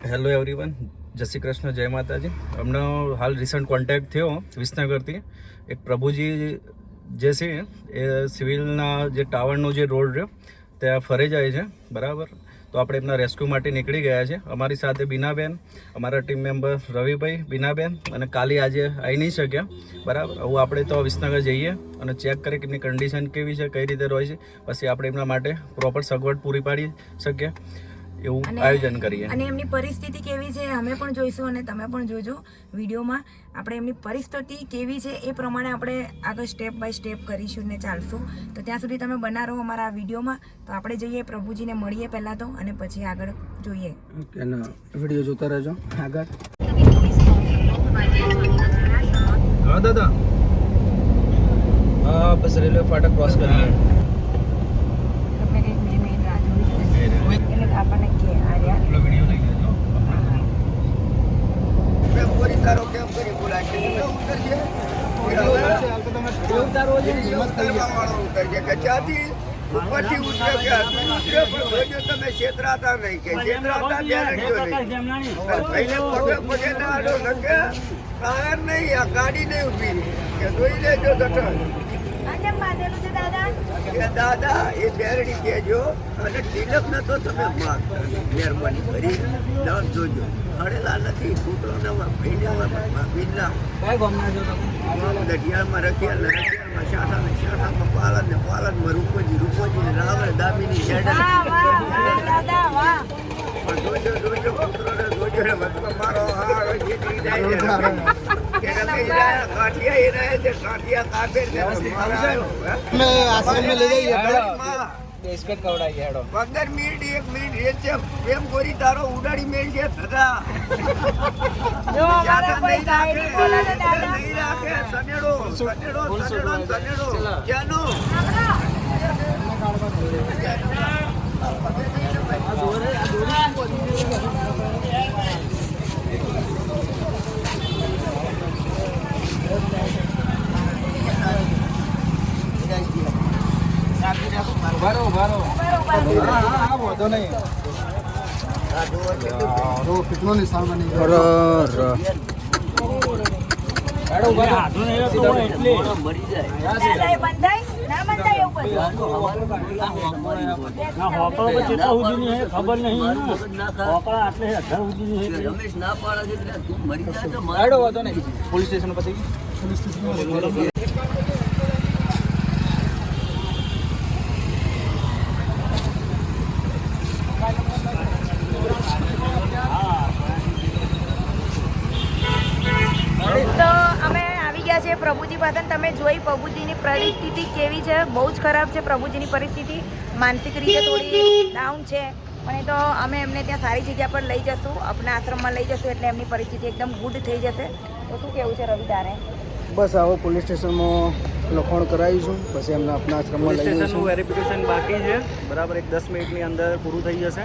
Hello everyone, જય શ્રી કૃષ્ણ, જય માતાજી. અમને હાલ રિસન્ટ કોન્ટેક્ટ થયો વિસનગરથી. એક પ્રભુજી જે છે એ સિવિલના જે ટાવરનો જે રોડ રહ્યો ત્યાં ફરે જાય છે, બરાબર. તો આપણે એમના રેસ્ક્યુ માટે નીકળી ગયા છે. અમારી સાથે બીનાબેન, અમારા ટીમ મેમ્બર રવિભાઈ, બીનાબેન અને કાલી આજે આવી નહીં શક્યા, બરાબર. હવે આપણે તો વિસનગર જઈએ અને ચેક કરીએ કે એમની કન્ડિશન કેવી છે, કઈ રીતે રહે છે, પછી આપણે એમના માટે પ્રોપર સગવડ પૂરી પાડી શકીએ એવું આયોજન કરીએ. અને એમની પરિસ્થિતિ કેવી છે અમે પણ જોઈશું અને તમે પણ જોજો વિડીયોમાં. આપણે એમની પરિસ્થિતિ કેવી છે એ પ્રમાણે આપણે આગળ સ્ટેપ બાય સ્ટેપ કરીશું ને ચાલશું. તો ત્યાં સુધી તમે બના રહો અમારા વિડીયોમાં. તો આપણે જઈએ પ્રભુજીને મળીએ પહેલાં તો, અને પછી આગળ જોઈએ. ઓકે, વિડીયો જોતા રહેજો આગળ. હા દાદા, હા બસ રેલવે ફાટક ક્રોસ કરીએ. આપણને કે આર્યા વિડીયો લઈ લેજો. ગાડી નહીં ઉભી જોઈ લેજો દાદા એ બેરડી કહેજો અને તિલક ન તો તમે મહેરબાની કરી નામ જોજો. અડેલા નથી છોકરોના દઢિયાળમાં રખિયાલ રખિયાળમાં શાઠા ને શાઠામાં પાલન ને પાલનમાં રૂપોજી રૂપોજી રાવણ દાબીની જોજો જોજો પુત્રોને જોજો ને વચમાં મારો હારો જીતી જાય છે. કાઠિયા કાઢે ને 15 મિનિટ 1 મિનિટ રેત છે. પ્રેમ ગોરી તારો ઉડાડી મેળ છે દાદા. નહીં રાખે સનેડો સનેડો સનેડો સનેડો ક્યાંનો કેટલો નિશાન બની પોલીસ સ્ટેશન પછી પ્રભુજી પાસે. તમે જોઈ પ્રભુજીની પરિસ્થિતિ કેવી છે, બહુ જ ખરાબ છે પ્રભુજીની પરિસ્થિતિ. માનસિક રીતે થોડી ડાઉન છે, પણ એ તો અમે એમને ત્યાં સારી જગ્યા પર લઈ જશું, આપણા આશ્રમમાં લઈ જશું, એટલે એમની પરિસ્થિતિ એકદમ ગુડ થઈ જશે. તો શું કેવું છે રવિ તારે? બસ આવો પોલીસ સ્ટેશનમાં લખાણ કરાવીશું, પછી એમને આપણા આશ્રમમાં લઈ જઈશું. વેરિફિકેશન બાકી છે, બરાબર. એક 10 મિનિટની અંદર પૂરું થઈ જશે.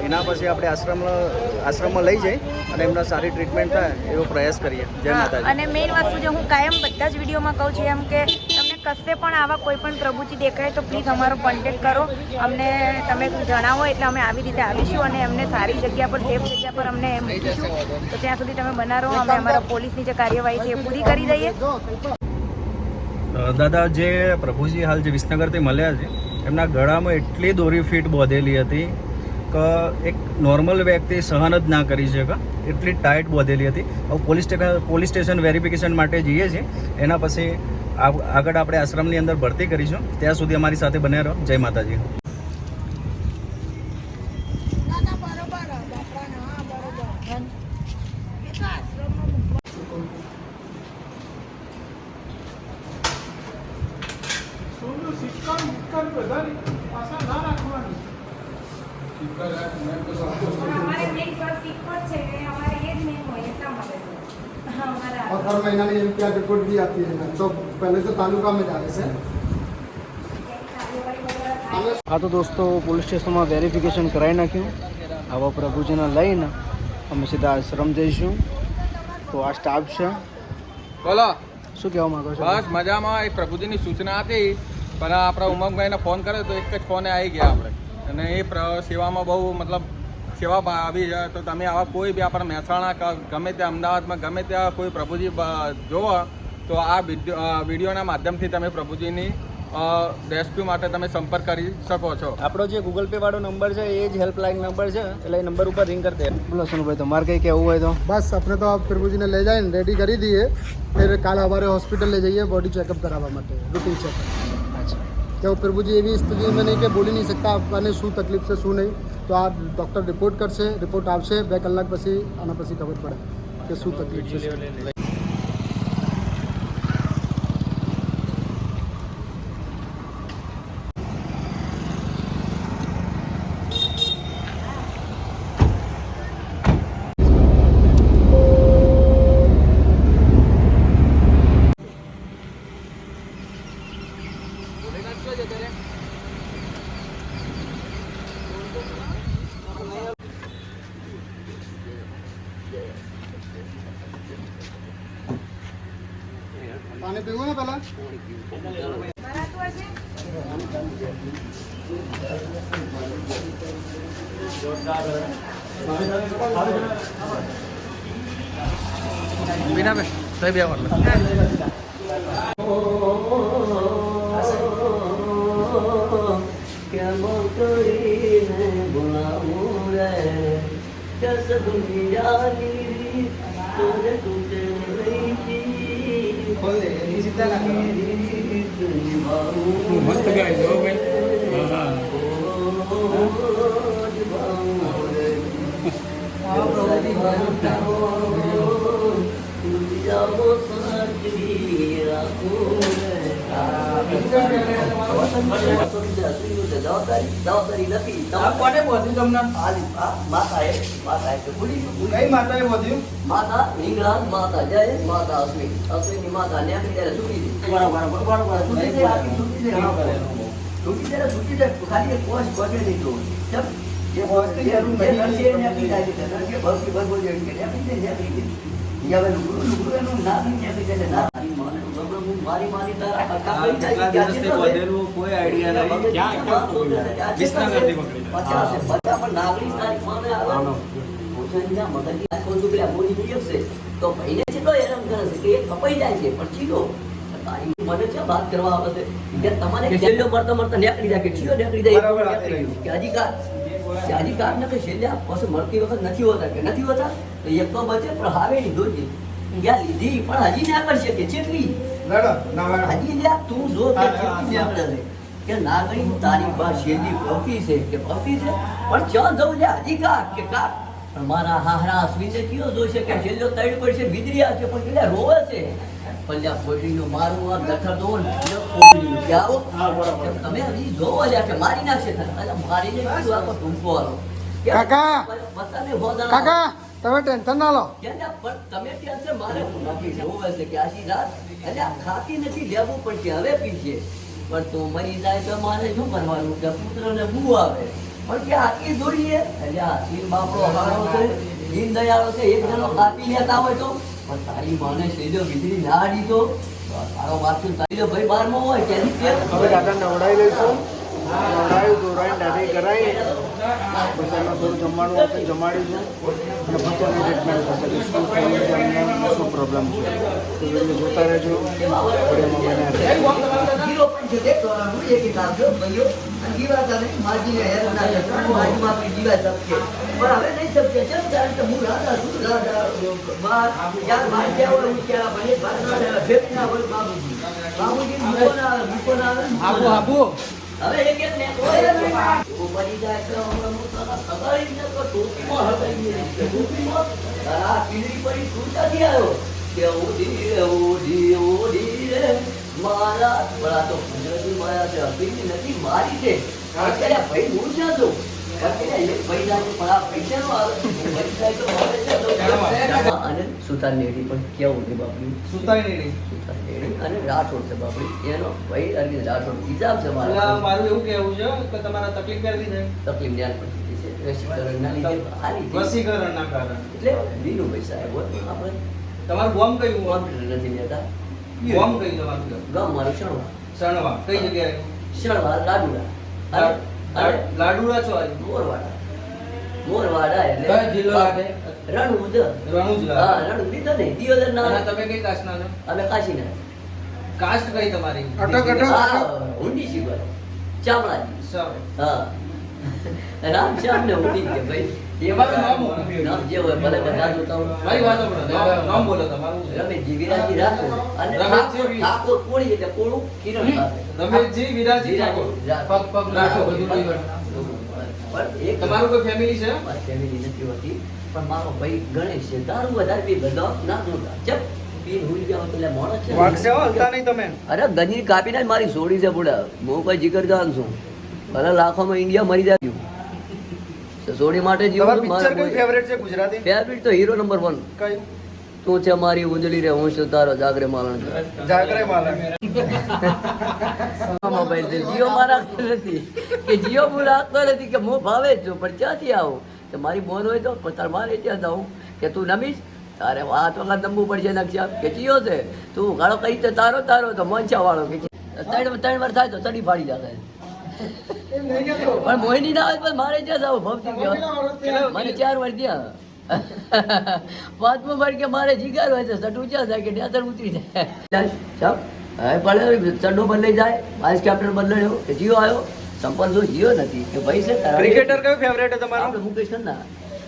એના પછી આપણે આશ્રમમાં લઈ જઈ અને એમના સારી ટ્રીટમેન્ટ થાય એવો પ્રયાસ કરીએ. જય માતાજી. અને મેઇન વસ્તુ જે હું કાયમ બધા જ વિડીયોમાં કહું છું એમ કે તમને કશે પણ આવા કોઈ પણ પ્રભુજી દેખાય તો પ્લીઝ અમારો કોન્ટેક્ટ કરો, અમને તમે જણાવો એટલે અમે આવી રીતે આવીશું અને એમને સારી જગ્યા પર, સેફ જગ્યા પર અમને મૂકીશું. તો ત્યાં સુધી તમે બના રહો, અમે અમારા પોલીસની જે કાર્યવાહી છે એ પૂરી કરી દઈએ. દાદા, જે પ્રભુજી હાલ જે વિસનગરથી મળ્યા છે, એમના ગળામાં એટલી દોરી ફીટ બાંધેલી હતી કે એક નોર્મલ વ્યક્તિ સહન જ ના કરી શકે, એટલી ટાઈટ બાંધેલી હતી. હવે પોલીસ સ્ટેશન વેરિફિકેશન માટે જઈએ છીએ, એના પછી આગળ આપણે આશ્રમની અંદર ભરતી કરીશું. ત્યાં સુધી અમારી સાથે બને રહો. જય માતાજી. और हर महीना में एमपीआर रिपोर्ट भी आती है, तो पहले तो तालुका में जाने से. हाँ तो दोस्तों, પોલીસ સ્ટેશનમાં વેરિફિકેશન કરાવી નાખ્યું. હવે પ્રભુજીને લઈને અમે સીધા આશ્રમ જઈશું. તો આ સ્ટાફ છે. બોલો, શું કહેવા માંગો છો? બસ મજામાં. એક પ્રભુજીની સૂચના હતી, પણ આપણા ઉમંગભાઈને ફોન કર્યો તો એક જ ફોને આવી ગયા આપણે. અને એ સેવામાં બહુ મતલબ સેવા આવી છે તો તમે આવા કોઈ બી આપણા મહેસાણા ગમે ત્યાં અમદાવાદમાં ગમે ત્યાં કોઈ પ્રભુજી જોવો તો આ વિડીયોના માધ્યમથી તમે પ્રભુજીની રેસ્ક્યુ માટે તમે સંપર્ક કરી શકો છો. આપણો જે ગૂગલ પે વાળો નંબર છે એ જ હેલ્પલાઇન નંબર છે, એટલે એ નંબર ઉપર રિંગ કરી દે. બોલો સોનુભાઈ, તમારે કંઈ કહેવું હોય તો? बस अपने तो आप प्रभु जी ने ले जाए रेडी કરી દઈએ, फिर કાલે हमारे हॉस्पिटल ले जाइए बॉडी चेकअप करावવા માટે, રૂટીન ચેકઅપ. અચ્છા, तो प्रभु जी એવી સ્થિતિમાં નહીં કે બોલી નહીં શકતા આપણને શું તકલીફ છે શું નહીં, તો આ ડૉક્ટર રિપોર્ટ કરશે, રિપોર્ટ આવશે 2 કલાક પછી, આના પછી ખબર પડે કે શું તકલીફ છે. પાણી પીવું ને પહેલા? બીના બે તો બે વાર કેમ કરીને બોલાવું રે, જસ દુનિયાની તોરે તુજે મસ્ત ગાય જો ભાઈ. જવાબદારી નથી. કોને બોધ્યું તમને? માતાએ બોધ્યું? માતા હિંગળાજ, માતા જય, માતા અશ્વિન, અશ્વિનની માતા ન્યાથી ત્યારે છૂટી દે. છૂટી દે, આખી છૂટી દે. છૂટી દે, છૂટી દે. ખાલી એક કોષ બગે નહીં તો કેમ? જે કોષની જરૂર નથી એ ન્યાથી જાય છે. જે ભક્તિ ભગવો જે ન્યાથી દે, ન્યાથી દે. હવે લુગડું એનું નામ ન્યાથી દે. મારી માને મારી માની તારા હક્કા કરી જાય. કોઈ આઈડિયા નહીં. ક્યાં વિસનગરથી પકડી 50 પણ નાગરિક તારીખ માને આવે પોતાના મગજની આંખો જો પેલા બોલી ગઈ હશે તો ભાઈને જેટલો હેરાન કરે છે કે એ કપાઈ જાય છે પણ ચીડો તારી મને છે વાત કરવા આવે છે કે તમારે છેલ્લો મરતા મરતા નીકળી જાય કે ચીડો નીકળી જાય કે અધિકાર ને કે છેલ્લે પછી મળતી વખત નથી હોતા કે નથી હોતા તો એક તો બચે પણ હાવે નહીં દોજી ગયા લીધી પણ હજી ના કરશે કે ચેટલી હજી લ્યા તું જો કે ચેટલી નીકળે છે કે નાગરિક તારી બા છેલ્લી ભક્તિ છે કે ભક્તિ છે પણ ક્યાં જવું લ્યા અધિકાર કે કાર મારા હાહરા અશ્વિને કયો જોશે કે છેલ્લો તૈડ પડશે વિદરિયા છે પણ પેલા રોવે છે પલ્યા પોટલીનો મારું આ ગઠર દો ને પોટલીનો કે આવો તમે હજી જોવો લ્યા કે મારી નાખશે એટલે મારીને કીધું આખો ટૂંકો આલો કાકા, બધાને હોદા કાકા તમે ટેન્શન ના લો. કે ના પણ તમે ટેન્શન મારે નથી જોવે છે કે આજી રાત એટલે આ ખાતી નથી લેવું પડશે હવે પીશે પણ તો મરી જાય તો મારે શું કરવાનું કે પુત્રને બુ આવે પણ કે આખી જોઈએ એટલે આ શીર બાપડો હારો છે દીન દયાળો છે એક જણો કાપી લેતા હોય તો પણ તારી માને સેજો વીજળી ના દીધો તારો વાંચું તારી ભાઈ બારમો હોય ત્યાંથી કે હવે કાકા નવડાવી લઈશું, નવડાવી દોરાઈને દાઢી કરાવી પછી એમાં થોડું જમવાનું આપીને જમાડીશું અને પછી એની ટ્રીટમેન્ટ થશે કે શું થયું છે અમને શું પ્રોબ્લેમ છે. તો વિડીયો જોતા રહેજો. જીરો પણ છે દેખો હું એક કાપજો ભાઈઓ જીવા કરે માજી ને હેર ના કરે માજી માં જીવા શકશે પણ હવે નહીં શકશે કેમ કારણ કે હું રાજા છું રાજા બાર યાર માર કેવો હું કેવા ભલે ભાષા ભેટના બોલ બાબુજી મુકોના આબુ હવે એક એક ને કોઈ ઓ બની જાય તો હું સગાઈ ને તો ટોપીમાં હગાઈ ને ટોપીમાં આ પીળી પડી છૂટા થી આવ્યો કે ઓડી રે મારા બળા તો ગુજરાતી માયા છે અભિની નથી મારી છે અત્યારે ભાઈ હું ક્યાં દઉં અત્યારે એક પૈસા પૈસા નો આવે પૈસા તો મળે છે તો અને સુતાર નેડી પણ કેવું છે બાપડી સુતાર નેડી અને રાઠોડ છે બાપડી એનો ભાઈ અરવિંદ રાઠોડ હિસાબ છે મારું એવું કહેવું છે કે તમારા તકલીફ કરવી છે, તકલીફ ધ્યાન પડતી છે રસીકરણના લીધે હાલી રસીકરણના કારણે. એટલે બીનું પૈસા આવ્યો આપણે તમારું ગામ કયું? કોમ્પ્યુટર નથી લેતા ગામ કયું તમારું? ગામ મારું શણવા સણવા. કઈ જગ્યાએ? શણવા લાડુડા અને લાડુડા છો આજે? મોરવાડા મોરવાડા એટલે કયો જિલ્લો લાગે? રણુદ. રણુજ લાગે. હા, રણુદ લીધો ને દિયોદર ના. અને તમે કઈ કાસ્ટના છો? અમે કાશીના. કાસ્ટ કઈ તમારી? હા, ઊંડી શીખર ચામડાજી. સર. હા, રામશ્યામ ને ઊંડી કે ભાઈ તમારું નામ હું? નામ જે હોય ભલે બધા જોતા હોય. મારી વાત સાંભળો. નામ બોલો તમારું. રમેશજી વિરાજી રાઠોડ અને રમેશજી ઠાકોર કોળી એટલે કોળું કિરણ પાસે. રમેશજી વિરાજી ઠાકોર. પગ પગ રાખો બધું લઈ વળો. પણ એક તમારું કોઈ ફેમિલી છે? મારી ફેમિલી નથી હોતી પણ મારો ભાઈ ગણેશ છે દારૂ વધારે પી ગયો ના જોતા ચપ પીન હુઈ જાવ એટલે મોણસ છે વાગશે હો, હલતા નહીં તમે. અરે ગંજી કાપીને જ મારી છોડી છે બુડા હું કોઈ જીગરજાન છું ભલે લાખોમાં ઇન્ડિયા મરી જાય તો છોડી માટે તમારું જીવું પિક્ચર કયું ફેવરેટ છે ગુજરાતી? ફેવરિટ તો હીરો નંબર 1 કયું? તું છે મારી ઉંજળી રે હું છું તારો જાગરે માલણ જાગરે માલા. મોબાઈલ છે જીઓ મારા નથી કે જીઓ હું રાખતો નથી કે હું ભાવે જ છું પણ ક્યાંથી આવું કે મારી બોન હોય તો તાર મારે ત્યાં જાઉં કે તું નમીશ તારે વાત વખત નમવું પડશે નકશા કે જીઓ છે તું ગાળો કઈ તો તારો તો મોંચા વાળો કે ત્રણ વાર થાય તો તડી ફાડી જાય પણ મોહિની ના આવે પણ મારે ત્યાં જાવ ભવતી ગયો મને 4 વાર ત્યાં પાંચમો વાર કે મારે જીગાર હોય તો સટ ઊંચા થાય કે નેતર ઉતરી જાય સાહેબ હવે પડે ચડ્ડો બદલાઈ જાય વાઇસ કેપ્ટન બદલાયો કે જીઓ આવ્યો સંપર્ક જો જીઓ નથી કે ભાઈ છે ક્રિકેટર કયું ફેવરેટ છે તમારું? આપણે મુકેશ ખન્ના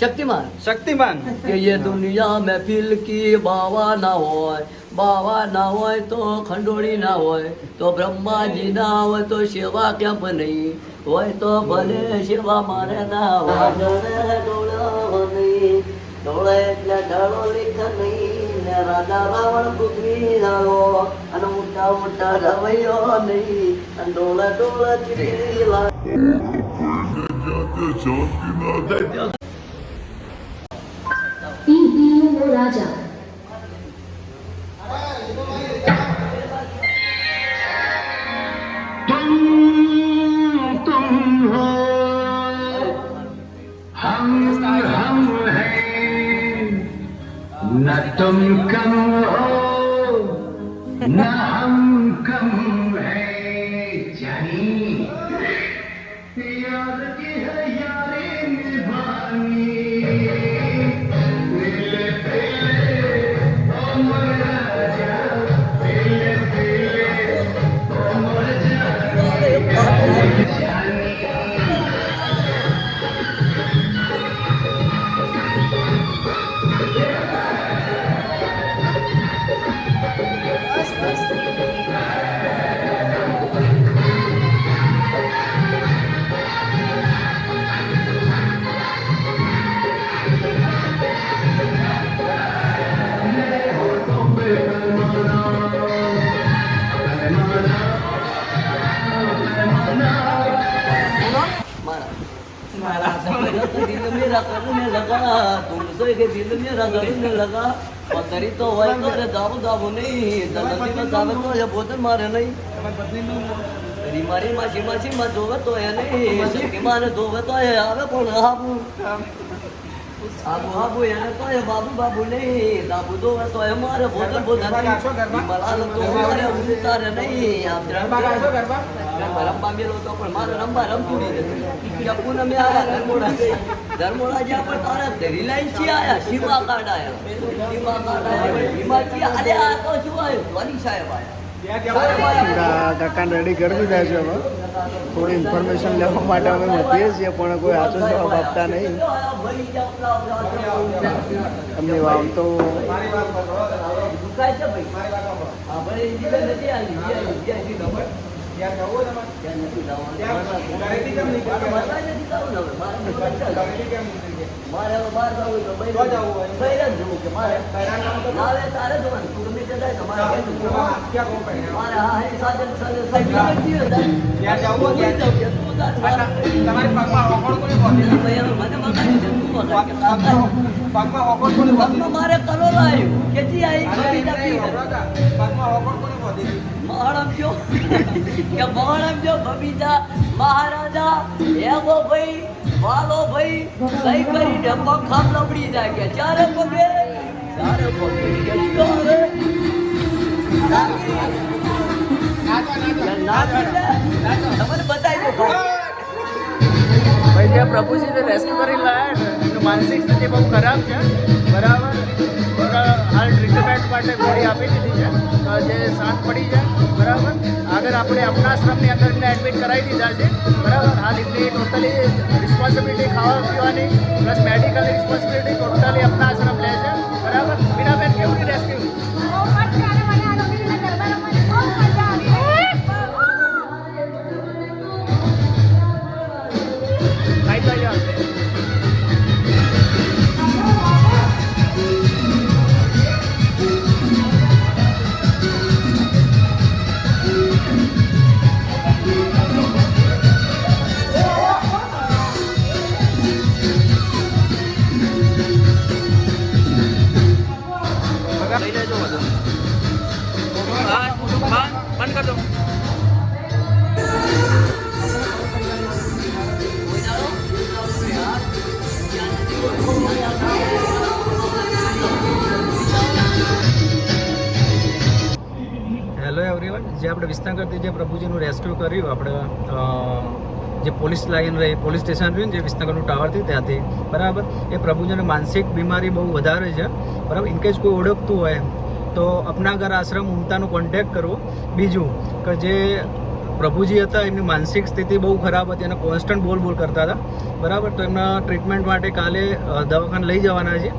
શક્તિમાન શક્તિમાન. કે ये दुनिया महफिल की बावा ना હોય તો ખંડોળી ના હોય તો બ્રહ્માજી ના હોય તો સેવા કેમ નહીં હોય તો ભલે સેવા મારે ના હોય ડોળે એટલે ડળો લીખ નહીં ને રાજા રાવણ પૃથ્વી જાળો અને મોટા મોટા રવૈયો નહીં અને ડોળે ચીરી રાજા न तुम कम हो न हम कम है जानी यार की है यारी निभानी पीले पीले ओ मोर राजा पीले पीले ओ मोर दिल मेरा करने लगा तुमसे के दिल मेरा करने लगा पतरी तो હોય તો રે દાબુ દાબુ નહીં તનથી સામે તો એ બોતલ મારે નહીં રી મારી માસી માં જોવે તો એ નહીં સખી માને જોવે તો એ આવે પણ આબુ એને તો એ બાબુ નહીં દાબુ જોવે તો એ મારે બોતલ મલાલ તો મારે ઉતારે નહીં આપ રમવા મેલો તો પણ મારે રમતું નહીં પૂનમ ધર્મોડા જ્યાં પણ તારા રિલાયન્સ થી આયા શિવા કાર્ડ આયા હિમાચી અરે આ તો શું આવ્યું ધોની સાહેબ આયા કાકાને રેડી કરી દીધા છે હવે થોડી ઇન્ફોર્મેશન લેવા માટે અમે વધીએ છીએ પણ કોઈ આચો જવાબ આપતા નહીં અમને આમ તો દુખાય છે ભાઈ હા ભાઈ નથી આવી ત્યાં નથી મારે હવે બહાર જવું તો બહાર જ જવું કે મારે નાવે તારે જવાનું તું ગમે તે જાય મારે હા એ સાધન મારે કલો લાવ્યું કેથી આવી મહારામ જો બબીતા મહારાજા એવો ભાઈ વાલો ભાઈ સહી કરીને પંખા લબડી જાય કે ચારે પગે તમને બતાવી દો ભાઈ જે પ્રભુજીને રેસ્ક્યુ કરી લાયા છે એમનું માનસિક સ્થિતિ બહુ ખરાબ છે, બરાબર. હાલ ટ્રીટમેન્ટ માટે ગોળી આપી દીધી છે, જે શાંત પડી જાય, બરાબર. આગળ આપણે અપનાશ્રમની અંદર એમને એડમિટ કરાવી દીધા છે, બરાબર. હાલ એમની ટોટલી રિસ્પોન્સિબિલિટી ખાવા પીવાની પ્લસ મેડિકલ રિસ્પોન્સિબિલિટી ટોટલી અપનાશ્રમ લે છે, બરાબર. મીરાબેન કેવું રેસ્ક્યુ? બંધ કર દો. હેલો એવરીવન, જે આપણે વિસનગરથી જે પ્રભુજીનું રેસ્ક્યુ કર્યું, આપણે જે પોલીસ લાઈન રહી, પોલીસ સ્ટેશન રહ્યું જે વિસનગરનું ટાવરથી ત્યાંથી, બરાબર. એ પ્રભુજીને માનસિક બીમારી બહુ વધારે છે, બરાબર. ઇનકેસ કોઈ ઓળખતું હોય તો અપના ઘર આશ્રમ ઉમતાનો કોન્ટેક્ટ કરવો. બીજું કે જે પ્રભુજી હતા એમની માનસિક સ્થિતિ બહુ ખરાબ હતી અને કોન્સ્ટન્ટ બોલ કરતા હતા, બરાબર. તો એમના ટ્રીટમેન્ટ માટે કાલે દવાખાને લઈ જવાના છે.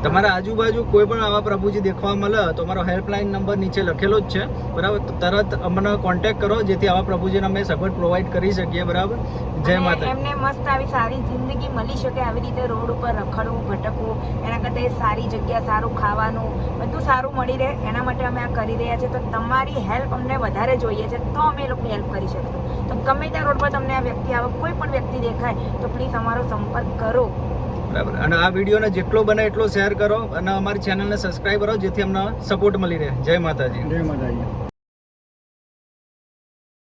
તમારા આજુબાજુ કોઈ પણ આવા પ્રભુજી દેખવા મળે તો અમારો હેલ્પલાઇન નંબર નીચે લખેલો જ છે, બરાબર. તો તરત અમને કોન્ટેક્ટ કરો જેથી આવા પ્રભુજીને અમે સગવડ પ્રોવાઈડ કરી શકીએ, બરાબર. જય માતા. એમને મસ્ત આવી સારી જિંદગી મળી શકે, આવી રીતે રોડ ઉપર રખડવું ભટકવું એના કરતાં એ સારી જગ્યા, સારું ખાવાનું બધું સારું મળી રહે એના માટે અમે આ કરી રહ્યા છીએ. તો તમારી હેલ્પ અમને વધારે જોઈએ છે તો અમે એ લોકોની હેલ્પ કરી શકીશું. તો ગમે ત્યાં રોડ પર તમને આ વ્યક્તિ આવે, કોઈ પણ વ્યક્તિ દેખાય તો પ્લીઝ અમારો સંપર્ક કરો, બરાબર. અને આ વિડીયોને જેટલો બને એટલો શેર કરો અને અમારી ચેનલને સબસ્ક્રાઈબ કરો જેથી અમને સપોર્ટ મળી રહે. જય માતાજી. જય માતાજી.